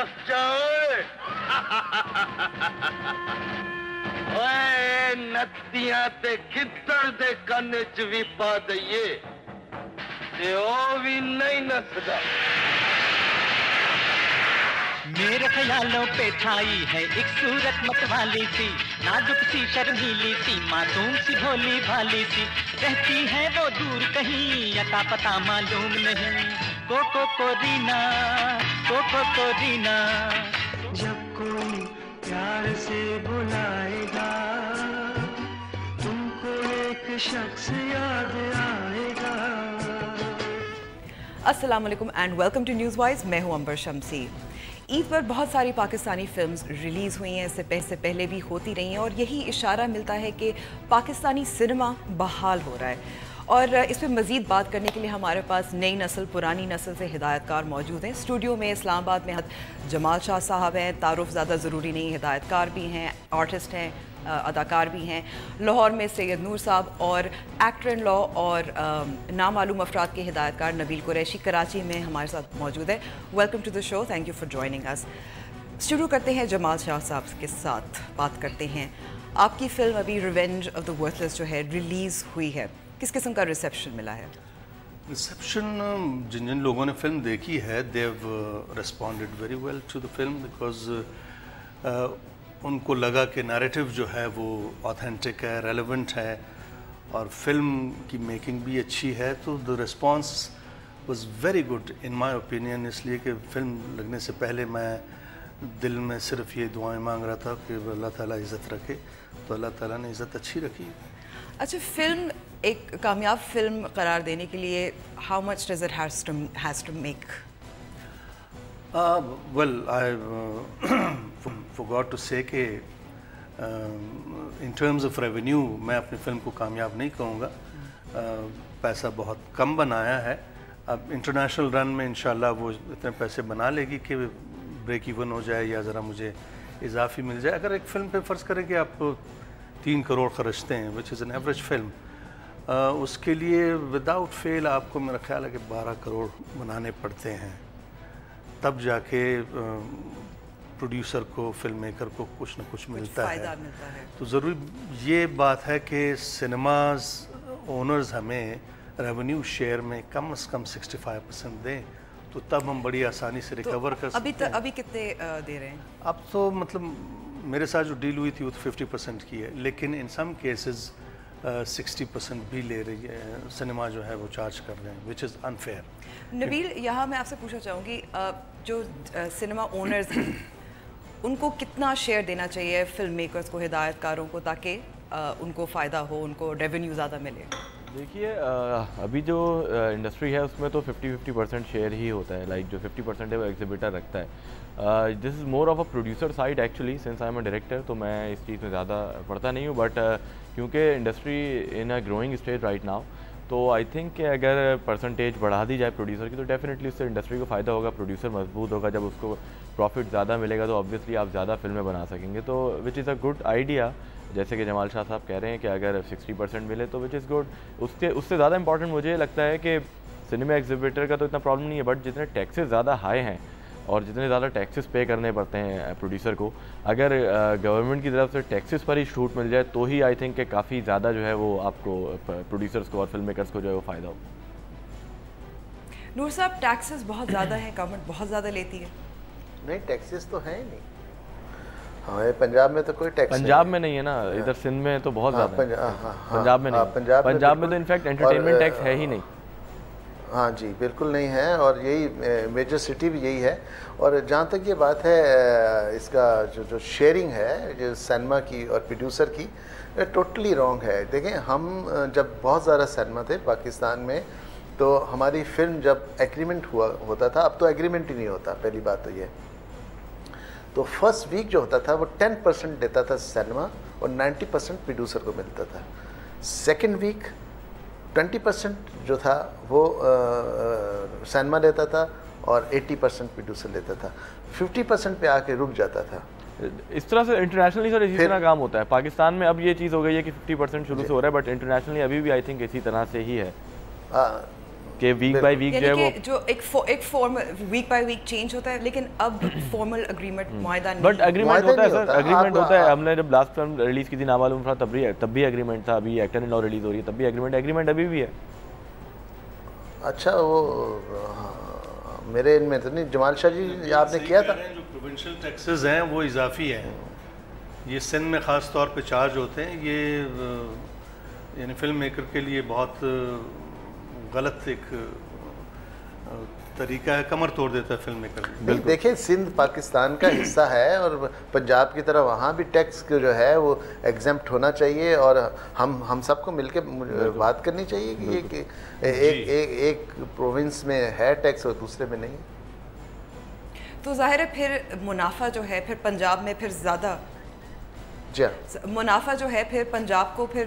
नस जाओ। ओए नदियां ते खिद्दड़ दे कन्न च भी पा दईए ते ओ भी नहीं नसदा। मेरे ख्यालों पे छाई है एक सूरत मतवाली सी, नाजुक सी शर्मीली सी, मासूम सी भोली भाली सी, रहती है वो दूर कहीं अता पता मालूम नहीं। कोको कोरीना, कोको कोरीना। जब कोई प्यार से बुलाएगा तुमको एक शख्स याद आएगा। अस्सलाम वालेकुम and welcome to news wise. मैं हूं अंबर शमसी। ईद पर बहुत सारी पाकिस्तानी फिल्म्स रिलीज़ हुई हैं, इससे पहले भी होती रही हैं और यही इशारा मिलता है कि पाकिस्तानी सिनेमा बहाल हो रहा है। और इस पर मज़ीद बात करने के लिए हमारे पास नई नस्ल पुरानी नस्ल से हिदायतकार मौजूद हैं। स्टूडियो में इस्लामाबाद में जमाल शाह साहब हैं, तारुफ ज़्यादा ज़रूरी नहीं, हिदायतकार भी हैं, आर्टिस्ट हैं, अदाकार भी हैं। लाहौर में सैयद नूर साहब और एक्टर इन लॉ और नामालूम अफराद के हिदायतकार नबील कुरैशी कराची में हमारे साथ मौजूद है। Welcome to the show, thank you for joining us. शुरू करते हैं जमाल शाह साहब के साथ बात करते हैं। आपकी फ़िल्म अभी रिवेंज ऑफ द वर्थलेस जो है रिलीज़ हुई है, किस किस्म का रिसेप्शन मिला है? रिसेप्शन जिन जिन लोगों ने फिल्म देखी है they have responded very well to the film because उनको लगा कि नैरेटिव जो है वो ऑथेंटिक है, रेलेवेंट है और फिल्म की मेकिंग भी अच्छी है। तो the response was very good in my opinion, इसलिए कि फिल्म लगने से पहले मैं दिल में सिर्फ ये दुआएं मांग रहा था कि अल्लाह ताला इज़्ज़त रखे, तो अल्लाह ताला ने इज़्ज़त अच्छी रखी। अच्छा, फिल्म एक कामयाब फिल्म करार देने के लिए how much does it has to make? Well, I forgot to say कि in terms of revenue मैं अपनी फिल्म को कामयाब नहीं कहूँगा। पैसा बहुत कम बनाया है। अब इंटरनेशनल रन में इंशाल्लाह वो इतने पैसे बना लेगी कि ब्रेक इवन हो जाए या ज़रा मुझे इजाफी मिल जाए। अगर एक फ़िल्म पे फ़र्ज़ करें कि आप 3 करोड़ खर्चते हैं which is an average film, उसके लिए विदाउट फेल आपको मेरा ख्याल है कि 12 करोड़ बनाने पड़ते हैं, तब जाके प्रोड्यूसर को, फिल्म मेकर को कुछ ना कुछ मिलता है। तो ज़रूरी ये बात है कि सिनेमाज ओनर्स हमें रेवेन्यू शेयर में कम से कम 65% दें, तो तब हम बड़ी आसानी से रिकवर कर सकते हैं। अभी कितने दे रहे हैं? अब तो मतलब मेरे साथ जो डील हुई थी वो तो 50% की है, लेकिन इन सम केसेस 60% भी ले रही है सिनेमा जो है वो चार्ज कर रहे हैं, विच इज़ अनफेयर। नबील, यहाँ मैं आपसे पूछना चाहूँगी, जो सिनेमा ओनर्स हैं उनको कितना शेयर देना चाहिए फिल्म मेकर्स को, हिदायतकारों को, ताकि उनको फ़ायदा हो, उनको रेवेन्यू ज़्यादा मिले? देखिए, अभी जो इंडस्ट्री है उसमें तो 50-50% शेयर ही होता है। लाइक जो 50% है वो एग्जिबिटर रखता है। This is more of a producer side actually, since I am a director, तो मैं इस चीज़ में ज़्यादा पढ़ता नहीं हूँ। बट क्योंकि industry in a growing stage right now, तो आई थिंक कि अगर परसेंटेज बढ़ा दी जाए प्रोड्यूसर की तो डेफिनेटली उससे इंडस्ट्री को फ़ायदा होगा, प्रोड्यूसर मजबूत होगा। जब उसको प्रॉफिट ज़्यादा मिलेगा तो ऑब्वियसली आप ज़्यादा फिल्में बना सकेंगे, तो which is a good idea. जैसे कि जमाल शाह साहब कह रहे हैं कि अगर 60% मिले तो विच इज़ गुड। उससे ज़्यादा इंपॉर्टेंट मुझे लगता है कि सिनेमा एग्जिबिटर का तो इतना प्रॉब्लम नहीं है, बट जितने टैक्सेस ज़्यादा हाई हैं और जितने ज़्यादा टैक्सेस पे करने पड़ते हैं प्रोड्यूसर को, अगर गवर्नमेंट की तरफ से टैक्सेस पर ही छूट मिल जाए तो ही आई थिंक कि काफ़ी ज़्यादा जो है वो आपको प्रोड्यूसर्स को और फिल्म मेकर्स को जो है वो फ़ायदा हो। नूर साहब, टैक्सेस बहुत ज़्यादा है, गवर्नमेंट बहुत ज़्यादा लेती है। नहीं, टैक्सेस तो है ही नहीं। हाँ, पंजाब में तो कोई टैक्स पंजाब में नहीं है ना, इधर सिंध में तो बहुत ज़्यादा है। पंजाब में नहीं, पंजाब में तो इनफैक्ट एंटरटेनमेंट टैक्स है ही नहीं। हाँ जी, बिल्कुल नहीं है, और यही मेजर सिटी भी यही है। और जहाँ तक ये बात है इसका जो शेयरिंग है जो सिनेमा की और प्रोड्यूसर की, टोटली रॉन्ग है। देखें, हम जब बहुत ज़्यादा सिनेमा थे पाकिस्तान में, तो हमारी फिल्म जब एग्रीमेंट होता था, अब तो एग्रीमेंट ही नहीं होता। पहली बात तो ये, तो फर्स्ट वीक जो होता था वो 10% देता था सिनेमा और 90% प्रोड्यूसर को मिलता था। सेकंड वीक 20% जो था वो सिनेमा लेता था और 80% प्रोड्यूसर लेता था। 50% पे आके रुक जाता था। इस तरह से इंटरनेशनली सर इसी तरह काम होता है। पाकिस्तान में अब ये चीज़ हो गई है कि 50% शुरू से हो रहा है, बट इंटरनेशनली अभी भी आई थिंक इसी तरह से ही है। कि वीक बाय वीक जो है वो जो एक form week by week change होता है, लेकिन अब फॉर्मल एग्रीमेंट मुआहदा नहीं। बट एग्रीमेंट होता है सर, एग्रीमेंट होता है। हमने जब लास्ट फिल्म रिलीज की थी नामालूम था तब भी एग्रीमेंट था। अभी एक्टर इन लॉ रिलीज हो रही है तब भी एग्रीमेंट अभी भी है। अच्छा, वो मेरे इनमें तो नहीं। जमाल शाह जी आपने किया था। जो प्रोविंशियल टैक्सेस हैं वो इजाफी हैं, ये सिंध में ख़ास तौर पे चार्ज होते हैं। ये यानी फिल्म मेकर के लिए बहुत गलत एक तरीका है, कमर तोड़ देता है फिल्म मेकर। देखिए, सिंध पाकिस्तान का हिस्सा है और पंजाब की तरह वहाँ भी टैक्स जो है वो एग्जेम्प्ट होना चाहिए, और हम सबको मिलकर बात करनी चाहिए कि एक प्रोविंस में है टैक्स और दूसरे में नहीं। तो जाहिर है फिर मुनाफा जो है फिर पंजाब में फिर ज़्यादा, जी मुनाफा जो है फिर पंजाब को फिर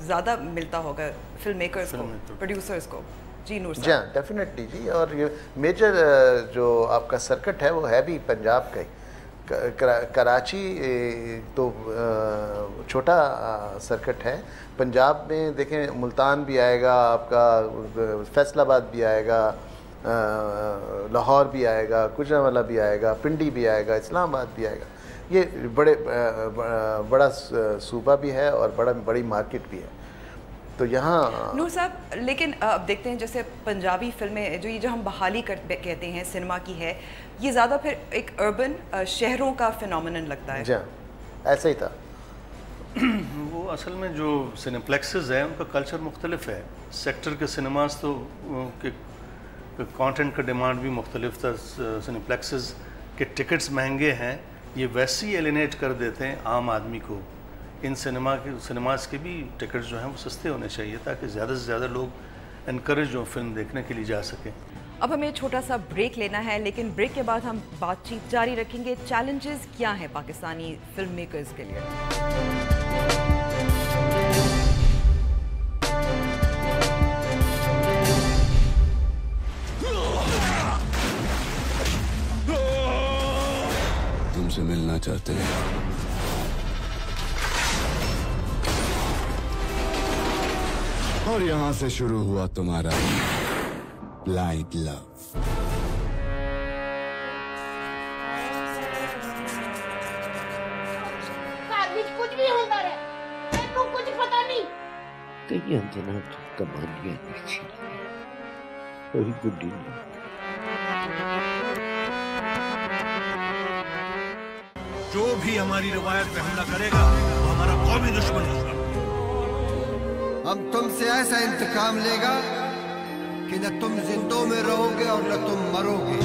ज़्यादा मिलता होगा, फिल्म मेकर्स को, प्रोड्यूसर्स को। जी नूर साहब। जी हाँ, डेफिनेटली जी। और ये मेजर जो आपका सर्किट है वो है भी पंजाब का ही। कराची तो छोटा सर्किट है। पंजाब में देखें, मुल्तान भी आएगा आपका, फैसलाबाद भी आएगा, लाहौर भी आएगा, गुजरांवाला भी आएगा, पिंडी भी आएगा, इस्लामाबाद भी आएगा। ये बड़ा सूबा भी है और बड़ी मार्केट भी है। तो यहाँ नूर साहब, लेकिन अब देखते हैं जैसे पंजाबी फिल्में जो हम बहाली कहते हैं सिनेमा की है, ये ज़्यादा फिर एक अर्बन शहरों का फिनोमेनन लगता है। जी ऐसा ही था। वो असल में जो सिनेप्लेक्सेस हैं उनका कल्चर मुख्तलिफ है। सेक्टर के सिनेमास तो के कंटेंट का डिमांड भी मुख्तलिफ था। सिनेप्लेक्सेस के टिकट्स महंगे हैं, ये वैसे ही एलिनेट कर देते हैं आम आदमी को। इन सिनेमास के भी टिकट्स जो हैं वो सस्ते होने चाहिए ताकि ज़्यादा से ज़्यादा लोग इनकरेज हो फिल्म देखने के लिए जा सकें। अब हमें छोटा सा ब्रेक लेना है, लेकिन ब्रेक के बाद हम बातचीत जारी रखेंगे। चैलेंजेस क्या हैं पाकिस्तानी फिल्म मेकर्स के लिए? तुमसे मिलना चाहते हैं। और यहां से शुरू हुआ तुम्हारा ब्लाइंड लव। कुछ भी होता रहे, तेनू कुछ पता नहीं। कई अंजना कमानियां नीची कोई गुड्डी नहीं। जो भी हमारी रिवायत पे हमला करेगा वो हमारा कौमी दुश्मन होगा। हम तुमसे ऐसा इंतकाम लेगा कि न तुम जिंदों में रहोगे और न तुम मरोगे।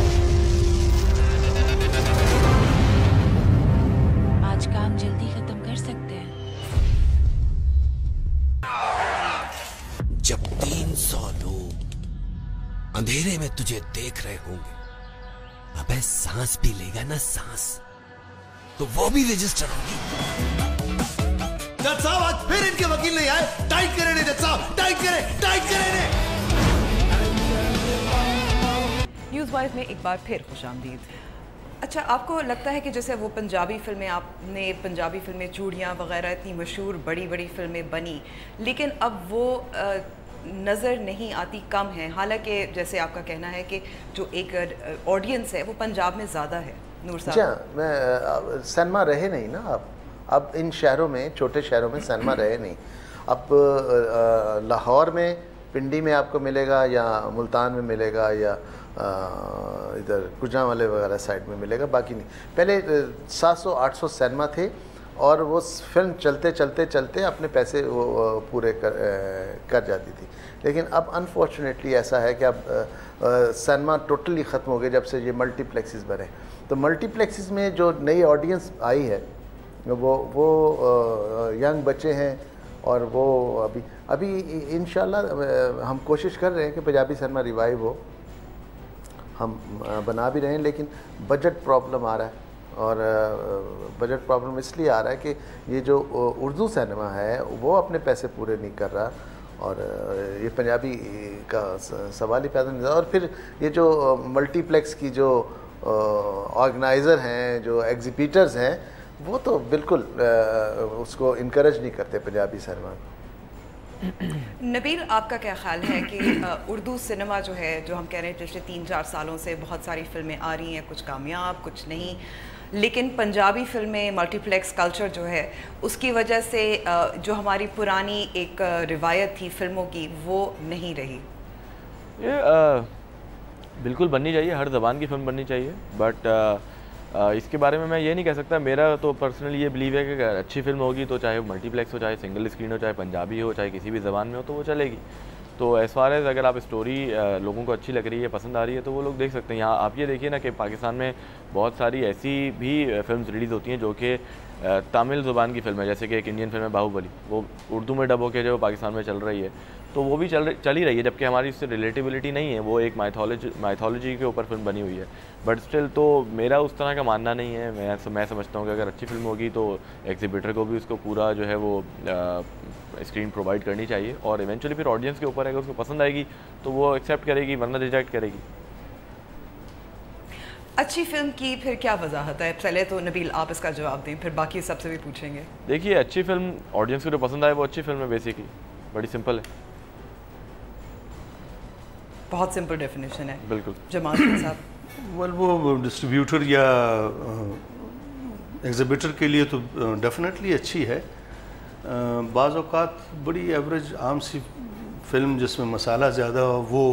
आज काम जल्दी खत्म कर सकते हैं। जब 300 लोग अंधेरे में तुझे देख रहे होंगे, अबे सांस भी लेगा ना सांस, तो वो भी रजिस्टर होगी। जज साहब, आज फिर इनके वकील नहीं आए। टाइट करें ने जज साहब, टाइट करें ने। न्यूज़ वाइज में एक बार फिर खुशामदीद। अच्छा, आपको लगता है कि जैसे वो पंजाबी फिल्में, आपने पंजाबी फिल्में चूड़ियाँ वगैरह इतनी मशहूर बड़ी बड़ी फिल्में बनी, लेकिन अब वो नज़र नहीं आती, कम है। हालांकि जैसे आपका कहना है कि जो एक ऑडियंस है वो पंजाब में ज़्यादा है। नूर साहब, अच्छा, मैं सिनेमा रहे नहीं ना अब इन शहरों में, छोटे शहरों में सिनेमा रहे नहीं। अब लाहौर में, पिंडी में आपको मिलेगा, या मुल्तान में मिलेगा, या इधर गुजरांवाले वगैरह साइड में मिलेगा, बाकी नहीं। पहले 700-800 सिनेमा थे और वो फिल्म चलते अपने पैसे वो पूरे कर जाती थी। लेकिन अब अनफॉर्चुनेटली ऐसा है कि अब सिनेमा टोटली ख़त्म हो गए जब से ये मल्टीप्लेक्सेस बने। तो मल्टीप्लेक्सेस में जो नई ऑडियंस आई है वो यंग बच्चे हैं, और वो अभी इंशाल्लाह हम कोशिश कर रहे हैं कि पंजाबी सिनेमा रिवाइव हो। हम बना भी रहे हैं, लेकिन बजट प्रॉब्लम आ रहा है। और बजट प्रॉब्लम इसलिए आ रहा है कि ये जो उर्दू सिनेमा है वो अपने पैसे पूरे नहीं कर रहा, और ये पंजाबी का सवाल ही पैदा नहीं होता। और फिर ये जो मल्टीप्लेक्स की जो ऑर्गेनाइज़र हैं, जो एग्जीबिटर्स हैं, वो तो बिल्कुल उसको इनकरेज नहीं करते पंजाबी सिनेमा। नबील, आपका क्या ख्याल है कि उर्दू सिनेमा जो है, जो हम कह रहे हैं पिछले 3-4 सालों से बहुत सारी फिल्में आ रही हैं, कुछ कामयाब कुछ नहीं, लेकिन पंजाबी फिल्में, मल्टीप्लेक्स कल्चर जो है उसकी वजह से जो हमारी पुरानी एक रिवायत थी फिल्मों की वो नहीं रही? ये बिल्कुल बननी चाहिए, हर ज़बान की फिल्म बननी चाहिए, बट इसके बारे में मैं ये नहीं कह सकता। मेरा तो पर्सनली ये बिलीव है कि अगर अच्छी फिल्म होगी तो चाहे मल्टीप्लेक्स हो, चाहे सिंगल स्क्रीन हो, चाहे पंजाबी हो, चाहे किसी भी ज़बान में हो, तो वो चलेगी। तो एज़ फार एज़ अगर आप स्टोरी लोगों को अच्छी लग रही है, पसंद आ रही है, तो वो लोग देख सकते हैं। यहाँ आप ये देखिए ना कि पाकिस्तान में बहुत सारी ऐसी भी फिल्म्स रिलीज़ होती हैं जो कि तमिल ज़ुबान की फ़िल्म है, जैसे कि एक इंडियन फिल्म है बाहुबली, वो उर्दू में डब होकर जो पाकिस्तान में चल रही है, तो वो भी चल ही रही है, जबकि हमारी इससे रिलेटिबिलिटी नहीं है, वो एक माइथोलॉजी के ऊपर फिल्म बनी हुई है। बट स्टिल तो मेरा उस तरह का मानना नहीं है। मैं समझता हूँ कि अगर अच्छी फिल्म होगी तो एग्जिबिटर को भी उसको पूरा जो है वो स्क्रीन प्रोवाइड करनी चाहिए, और इवेंचुअली फिर ऑडियंस के ऊपर अगर उसको पसंद आएगी तो वो एक्सेप्ट करेगी, वरना रिजेक्ट करेगी। अच्छी फिल्म की फिर क्या वजाहत है? पहले तो नबील आप इसका जवाब दें, फिर बाकी सबसे भी पूछेंगे। देखिए, अच्छी फिल्म ऑडियंस को जो पसंद आए वो अच्छी फिल्म है, बेसिकली बड़ी सिंपल है। बहुत सिंपल डेफिनेशन है। बिल्कुल। जमाल साहब, वेल वो डिस्ट्रीब्यूटर या एग्जिबिटर के लिए तो डेफिनेटली अच्छी है। बाज़ औक़ात बड़ी एवरेज आम सी फिल्म जिसमें मसाला ज़्यादा हो वो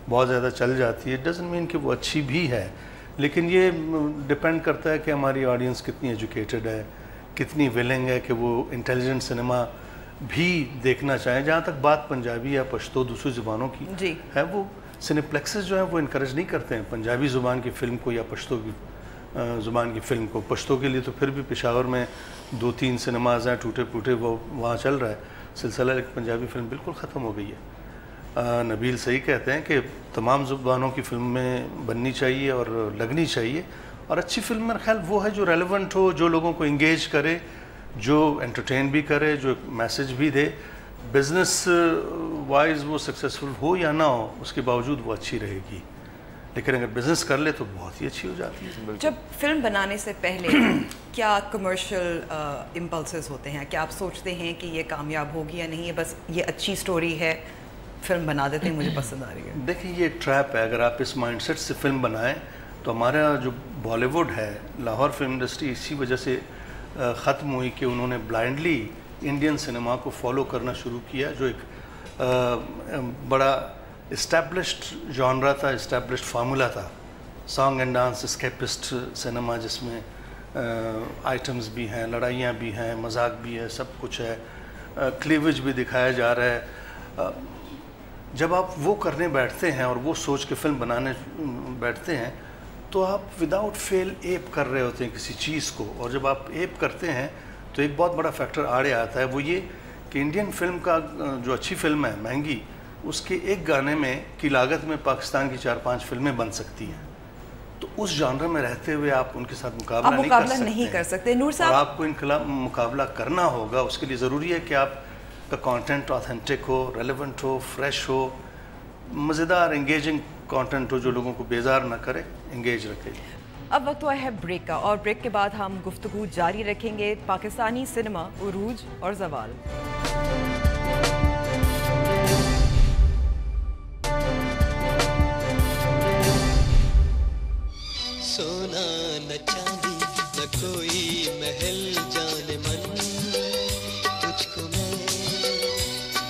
बहुत ज़्यादा चल जाती है, डजंट मीन कि वो अच्छी भी है, लेकिन ये डिपेंड करता है कि हमारी ऑडियंस कितनी एजुकेटेड है, कितनी विलिंग है कि वो इंटेलिजेंट सिनेमा भी देखना चाहें। जहाँ तक बात पंजाबी या पश्तो दूसरी ज़ुबानों की है, वो सिनेप्लेक्सेस जो हैं वो इनकरेज नहीं करते हैं पंजाबी ज़ुबान की फ़िल्म को या पश्तो की ज़ुबान की फ़िल्म को। पश्तो के लिए तो फिर भी पेशावर में 2-3 सिनेमाज हैं टूटे फूटे, वो वहाँ चल रहा है सिलसिला, लेकिन पंजाबी फ़िल्म बिल्कुल ख़त्म हो गई है। नबील सही कहते हैं कि तमाम ज़ुबानों की फ़िल्में बननी चाहिए और लगनी चाहिए, और अच्छी फिल्म मेरा ख्याल वो है जो रेलेवेंट हो, जो लोगों को इंगेज करे, जो एंटरटेन भी करे, जो मैसेज भी दे। बिज़नेस वाइज वो सक्सेसफुल हो या ना हो, उसके बावजूद वो अच्छी रहेगी, लेकिन अगर बिज़नेस कर ले तो बहुत ही अच्छी हो जाती है। जब फिल्म बनाने से पहले क्या कमर्शियल इम्पल्सेस होते हैं? क्या आप सोचते हैं कि ये कामयाब होगी या नहीं, बस ये अच्छी स्टोरी है, फिल्म बना देते हैं, मुझे पसंद आ रही है? देखिए, ये ट्रैप है। अगर आप इस माइंडसेट से फिल्म बनाएं तो हमारा जो बॉलीवुड है, लाहौर फिल्म इंडस्ट्री इसी वजह से ख़त्म हुई कि उन्होंने ब्लाइंडली इंडियन सिनेमा को फॉलो करना शुरू किया, जो एक बड़ा इस्टेब्लिश्ड जॉनरा था, इस्टेब्लिश्ड फार्मूला था, song and dance escapist cinema, जिसमें आइटम्स भी हैं, लड़ाइयाँ भी हैं, मजाक भी है, सब कुछ है, क्लीवेज भी दिखाया जा रहा है। जब आप वो करने बैठते हैं और वो सोच के फिल्म बनाने बैठते हैं तो आप विदाउट फेल एप कर रहे होते हैं किसी चीज़ को, और जब आप एप करते हैं तो एक बहुत बड़ा फैक्टर आड़े आता है, वो ये कि इंडियन फिल्म का जो अच्छी फिल्म है महंगी, उसके एक गाने में की लागत में पाकिस्तान की 4-5 फिल्में बन सकती हैं। तो उस जॉनर में रहते हुए आप उनके साथ मुकाबला नहीं कर सकते। नूर साहब, आपको इनका मुकाबला करना होगा, उसके लिए ज़रूरी है कि आपका कंटेंट ऑथेंटिक हो, रेलेवेंट हो, फ्रेश हो, मज़ेदार एंगेजिंग कंटेंट हो, जो लोगों को बेजार ना करे, एंगेज रखे। अब वक्त हुआ है ब्रेक का, और ब्रेक के बाद हम गुफ्तगू जारी रखेंगे पाकिस्तानी सिनेमा, उरूज और ज़वाल। सोना न चांदी न कोई महल जाने मन, तुझको मैं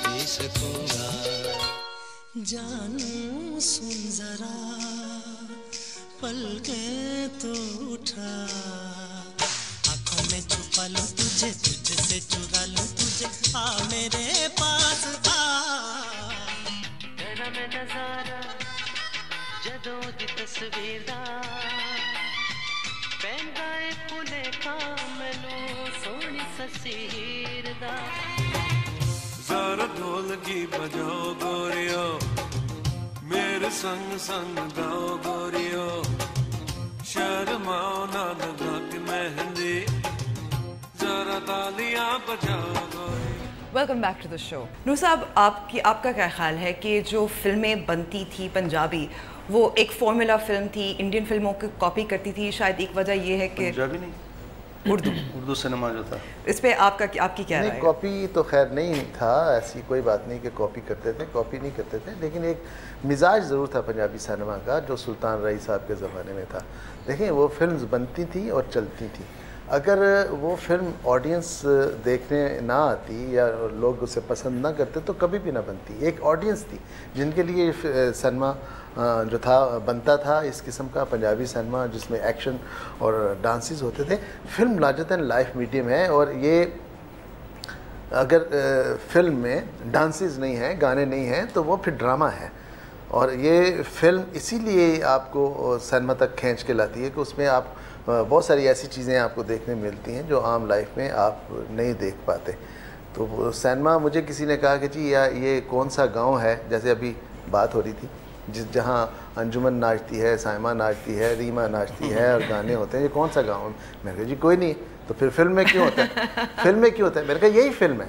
दे सकूंगा। जानू सुन जरा, पलके तो उठा, आंखों में छुपा लो तुझे, तुझसे चुरा लो तुझे, आ मेरे पास आ। तेरा मैं नजारा जदों दी तस्वीर दा, पैंदा ए फुले का मैनू सोहनी ससीर दा। जरा ढोलकी बजाओ गोरियो, मेरे संग संग गाओ गोरियो, शर्माओ ना लगा के मेहंदी, जरा तालियां बजाओ गोरियो। Welcome back to the show. Noor साहब, आपका क्या ख्याल है कि जो फिल्में बनती थी पंजाबी, वो एक फॉर्मूला फिल्म थी, इंडियन फिल्मों की कॉपी करती थी, शायद एक वजह ये है कि पंजाबी नहीं, उर्दू सिनेमा जो था, इस पे आपकी क्या राय है? कॉपी तो खैर नहीं था, ऐसी कोई बात नहीं कि कॉपी करते थे, कॉपी नहीं करते थे, लेकिन एक मिजाज ज़रूर था पंजाबी सिनेमा का जो सुल्तान रईस साहब के ज़माने में था। देखिए वो फिल्म्स बनती थी और चलती थी, अगर वो फिल्म ऑडियंस देखने ना आती या लोग उसे पसंद ना करते तो कभी भी ना बनती। एक ऑडियंस थी जिनके लिए सिनेमा जो था बनता था, इस किस्म का पंजाबी सिनेमा जिसमें एक्शन और डांसेस होते थे। Film larger than life medium है और ये अगर फिल्म में डांसेस नहीं हैं, गाने नहीं हैं, तो वो फिर ड्रामा है। और ये फिल्म इसीलिए आपको सिनेमा तक खींच के लाती है कि उसमें आप बहुत सारी ऐसी चीज़ें आपको देखने मिलती हैं जो आम लाइफ में आप नहीं देख पाते। तो सिनेमा, मुझे किसी ने कहा कि जी या ये कौन सा गांव है, जैसे अभी बात हो रही थी, जहाँ अंजुमन नाचती है, साइमा नाचती है, रीमा नाचती है और गाने होते हैं, ये कौन सा गाँव है? मैंने कहा जी कोई नहीं, तो फिर फिल्म में क्यों होता है? फिल्म में क्यों होता है? मैंने कहा यही फिल्म है,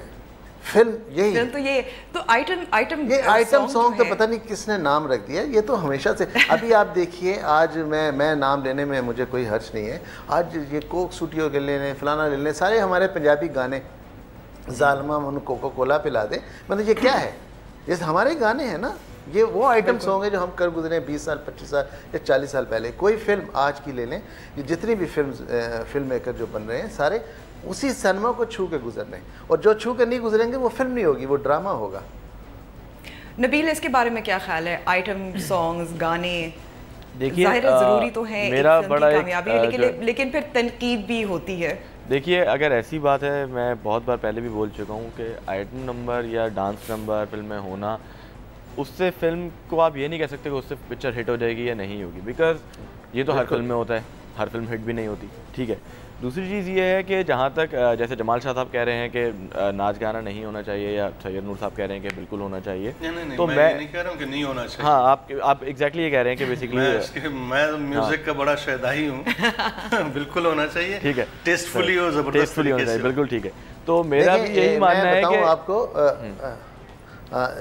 फिल्म यही फिल्म तो ये तो आइटम सॉन्ग तो पता नहीं किसने नाम रख दिया, ये तो हमेशा से। अभी आप देखिए, आज मैं नाम लेने में मुझे कोई हर्ज नहीं है, आज ये कोक स्टूडियो के लेने, फलाना ले लेने, सारे हमारे पंजाबी गाने, जालमा मन कोको कोला पिला दे, मतलब ये क्या है? ये हमारे गाने हैं ना, ये वो आइटम सॉन्ग है जो हम कर गुजरे 20 साल 25 साल या 40 साल पहले। कोई फिल्म आज की ले लें, ये जितनी भी फिल्म मेकर जो बन रहे हैं सारे उसी सिनेमा को छू के गुजर रहे हैं, और जो छू के नहीं गुजरेंगे वो फिल्म नहीं होगी, वो ड्रामा होगा। नबील, इसके बारे में क्या ख्याल है? आइटम सॉन्ग्स, गाने देखिए ज़रूरी तो है मेरा बड़ा कामयाबी, लेकिन फिर तनकीद भी होती है। देखिए अगर ऐसी बात है, मैं बहुत बार पहले भी बोल चुका हूँ कि आइटम नंबर या डांस नंबर फिल्म में होना, उससे फिल्म को आप ये नहीं कह सकते कि उससे पिक्चर हिट हो जाएगी या नहीं होगी, बिकॉज ये तो हर फिल्म में होता है, हर फिल्म हिट भी नहीं होती, ठीक है। दूसरी चीज़ ये है कि जहाँ तक जैसे जमाल शाह साहब कह रहे हैं कि नाच गाना नहीं होना चाहिए, या सैयद नूर साहब कह रहे हैं कि बिल्कुल होना चाहिए, नहीं, तो मैं नहीं कह रहा हूँ कि नहीं होना चाहिए। हाँ, आप एग्जैक्टली ये कह रहे हैं कि बेसिकली मैं म्यूजिक का बड़ा शहदाई हूँ। बिल्कुल होना चाहिए, ठीक है, टेस्टफुली हो, जबरदस्त होना चाहिए, बिल्कुल ठीक है। तो मेरा भी यही मानना है कि आपको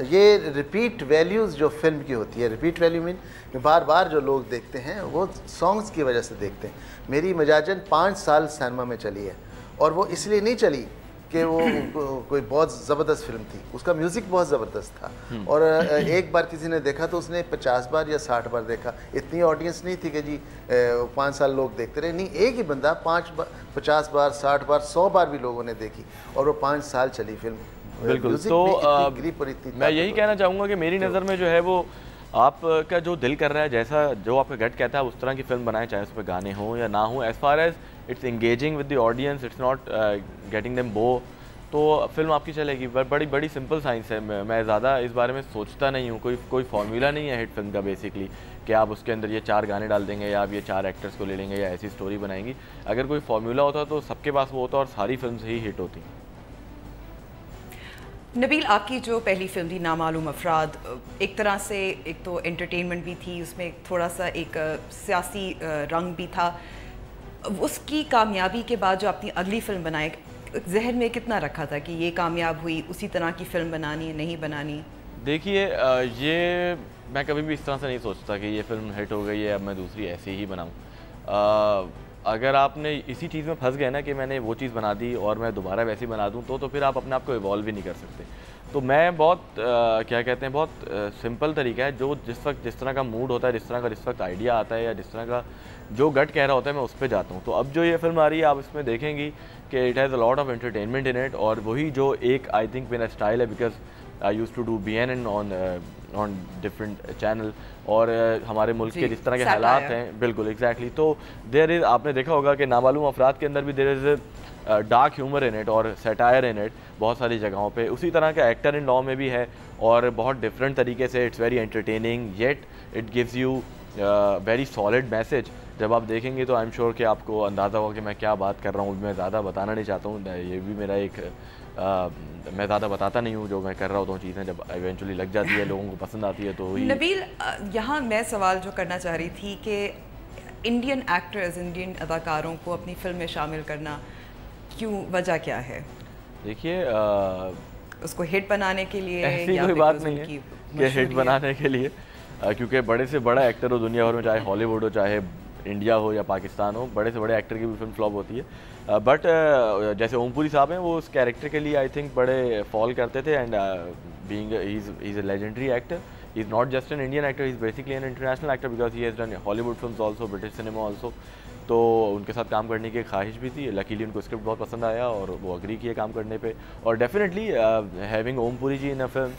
ये रिपीट वैल्यूज़ जो फिल्म की होती है, रिपीट वैल्यू मीन बार बार जो लोग देखते हैं वो सॉन्ग्स की वजह से देखते हैं। मेरी मजाजन 5 साल सिनेमा में चली है, और वो इसलिए नहीं चली कि वो कोई बहुत ज़बरदस्त फिल्म थी, उसका म्यूज़िक बहुत ज़बरदस्त था, और एक बार किसी ने देखा तो उसने 50 बार या 60 बार देखा। इतनी ऑडियंस नहीं थी कि जी 5 साल लोग देखते रहे, नहीं, एक ही बंदा 50 बार 60 बार 100 बार भी लोगों ने देखी, और वो 5 साल चली फिल्म। बिल्कुल, तो मैं यही कहना चाहूँगा कि मेरी नज़र में जो है वो आपका जो दिल कर रहा है, जैसा जो आपका गट कहता है, उस तरह की फिल्म बनाएं, चाहे उस पर गाने हों या ना हों। As far as it's engaging with the audience, it's not getting them bore, तो फिल्म आपकी चलेगी। बड़ी बड़ी सिंपल साइंस है, मैं ज़्यादा इस बारे में सोचता नहीं हूँ। कोई फार्मूला नहीं है हिट फिल्म का बेसिकली, कि आप उसके अंदर ये 4 गाने डाल देंगे या आप ये 4 एक्टर्स को ले लेंगे या ऐसी स्टोरी बनाएंगी। अगर कोई फार्मूला होता तो सबके पास वो होता और सारी फिल्म ही हिट होती। नबील, आपकी जो पहली फिल्म थी नामालूम अफराद, एक तरह से एक तो एंटरटेनमेंट भी थी, उसमें थोड़ा सा एक सियासी रंग भी था। उसकी कामयाबी के बाद जो आपने अगली फिल्म बनाई, जहन में कितना रखा था कि ये कामयाब हुई, उसी तरह की फिल्म बनानी है, नहीं बनानी? देखिए ये मैं कभी भी इस तरह से नहीं सोचता कि ये फिल्म हिट हो गई है, अब मैं दूसरी ऐसी ही बनाऊँ। अगर आपने इसी चीज़ में फंस गए ना कि मैंने वो चीज़ बना दी और मैं दोबारा वैसी बना दूं, तो फिर आप अपने आप को इवॉल्व भी नहीं कर सकते। तो मैं बहुत क्या कहते हैं, बहुत सिंपल तरीका है, जो जिस तरह का मूड होता है, जिस तरह का जिस वक्त आइडिया आता है, या जिस तरह का जो गट कह रहा होता है, मैं उस पर जाता हूँ। तो अब जो ये फिल्म आ रही है, आप इसमें देखेंगी कि it has a lot of entertainment in it, और वही जो एक आई थिंक मेरा स्टाइल है, because I use to do BNN on different channel, और हमारे मुल्क के जिस तरह के हालात हैं, बिल्कुल एग्जैक्टली। तो देयर इज़, आपने देखा होगा कि नामालूम अफराद के अंदर भी there is dark humour in it और सैटायर इन इट बहुत सारी जगहों पे। उसी तरह का एक्टर इन लॉ में भी है, और बहुत डिफरेंट तरीके से। It's very entertaining, yet it gives you very solid message. जब आप देखेंगे तो आई एम श्योर कि आपको अंदाज़ा होगा कि मैं क्या बात कर रहा हूँ। मैं ज़्यादा बताना नहीं चाहता हूँ, ये भी मेरा एक मैं ज़्यादा बताता नहीं हूँ जो मैं कर रहा होता हूँ। चीज़ें जब इवेंचुअली लग जाती है, लोगों को पसंद आती है, तो नबील, यहाँ मैं सवाल जो करना चाह रही थी कि इंडियन एक्टर्स, इंडियन अदाकारों को अपनी फिल्म में शामिल करना क्यों, वजह क्या है? देखिए उसको हिट बनाने के लिए, ऐसी कोई बात नहीं है कि हिट बनाने के लिए, क्योंकि बड़े से बड़ा एक्टर हो दुनिया भर में, चाहे हॉलीवुड हो, चाहे इंडिया हो या पाकिस्तान हो, बड़े से बड़े एक्टर की भी फिल्म फ्लॉप होती है। बट जैसे ओमपुरी साहब हैं, वो उस कैरेक्टर के लिए आई थिंक बड़े फॉल करते थे, and being he is a legendary actor, he is not just an Indian actor, he is basically an international actor because he has done Hollywood films also, British cinema also. तो उनके साथ काम करने की ख्वाहिश भी थी, लकीली उनको स्क्रिप्ट बहुत पसंद आया और वो अग्री किए काम करने पे। और definitely having Om Puri ji in a film,